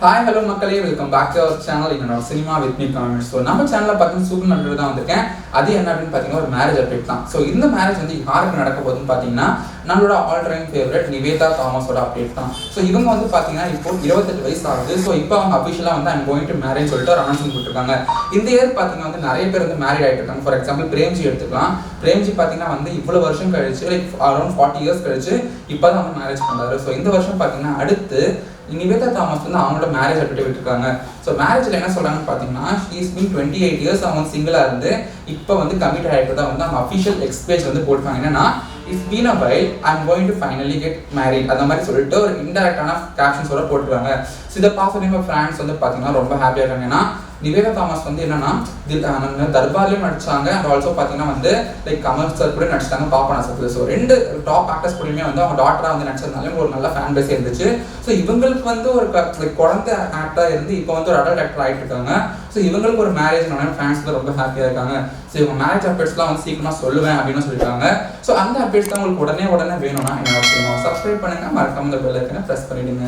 Hi hello மக்களே, welcome back to our channel. என்னோட cinema with me comments. So நம்ம சேனலில் பார்த்தீங்கன்னா சூப்பர் நடிகர் தான் வந்திருக்கேன். அது என்ன அப்படின்னு பார்த்தீங்கன்னா ஒரு மேரேஜ் அப்டேட் தான். ஸோ இந்த மேரேஜ் வந்து யாருக்கு நடக்க போகுதுன்னு பார்த்தீங்கன்னா நம்மளோட ஆல் டைம் ஃபேவரட் நிவேதா தாமஸோட அப்டேட் தான். ஸோ இவங்க வந்து பார்த்தீங்கன்னா இப்போ 28 வயசு ஆகுது. ஸோ இப்போ அவங்க அஃபிஷியலாக வந்து ஐம் கோயிங் டு மேரேஜ் சொல்லிட்டு ஒரு அனௌன்ஸ்மெண்ட் கொடுத்துருக்காங்க. இந்த இயர் பார்த்தீங்கன்னா வந்து நிறைய பேர் வந்து மேரேஜ் ஆகிட்டு இருக்காங்க. ஃபார் எக்ஸாம்பிள் பிரேம்ஜி எடுத்துக்கலாம். பிரேம்ஜி பார்த்தீங்கன்னா வந்து இவ்வளோ வருஷம் கழிச்சு லைக் அரௌண்ட் 40 இயர்ஸ் கழிச்சு இப்போ தான் வந்து மேரேஜ் பண்ணாரு. ஸோ இந்த வருஷம் பார்த்தீங்கன்னா அடுத்து நிவேதா தாமஸ் வந்து அவங்களோட மேரேஜ் அப்டேட் விட்டுருக்காங்க. ஸோ மேரேஜில் என்ன சொல்கிறாங்கன்னு பார்த்தீங்கன்னா ஷீஸ் மீன் 28 இயர்ஸ் அவங்க சிங்கிளாக இருந்து இப்போ வந்து கமிட் ஆகிட்டு தான் வந்து அவங்க அஃபிஷியல் எக்ஸ்பேஜ் வந்து போட்டுருக்காங்க. என்னன்னா it's been a while I'm going to finally get married அந்த மாதிரி சொல்லிட்டு ஒரு இன்டெரக்டான கேப்ஷன்ஸோட போட்டுருக்காங்க. ஸோ இதை பார்த்து நம்ம ஃப்ரெண்ட்ஸ் வந்து பார்த்தீங்கன்னா ரொம்ப ஹாப்பியாக இருக்காங்க. ஏன்னா நிவேதா தாமஸ் வந்து என்னன்னா தர்பார்லையும் நடிச்சாங்க அண்ட் ஆல்சோ பார்த்தீங்கன்னா வந்து லைக் கமல் சார் கூட நடிச்சிட்டாங்க பாப்பா நசத்துல. ஸோ ரெண்டு டாப் ஆக்டர்ஸ் கூடயுமே வந்து அவங்க டாட்டராக வந்து நடிச்சதுனாலும் ஒரு நல்ல ஃபேன் பேஸ் இருந்துச்சு. ஸோ இவங்களுக்கு வந்து ஒரு குழந்தை ஆக்டராக இருந்து இப்போ வந்து ஒரு அடல்ட் ஆக்டர் ஆகிட்டு இருக்காங்க. ஸோ இவங்களுக்கு ஒரு மேரேஜ் ஃபேன்ஸ் வந்து ரொம்ப ஹாப்பியாக இருக்காங்க. ஸோ இவங்க மேரேஜ் அப்டேட்ஸ்லாம் வந்து சீக்கிரமாக சொல்லுவேன் அப்படின்னு சொல்லியிருக்காங்க. ஸோ அந்த அப்டேட்ஸ் தான் உங்களுக்கு உடனே வேணும்னா என்னோட சப்ஸ்கிரைப் பண்ணுங்க, மறக்காம இந்த பெல் ஐக்கனை ப்ரெஸ் பண்ணிடுங்க.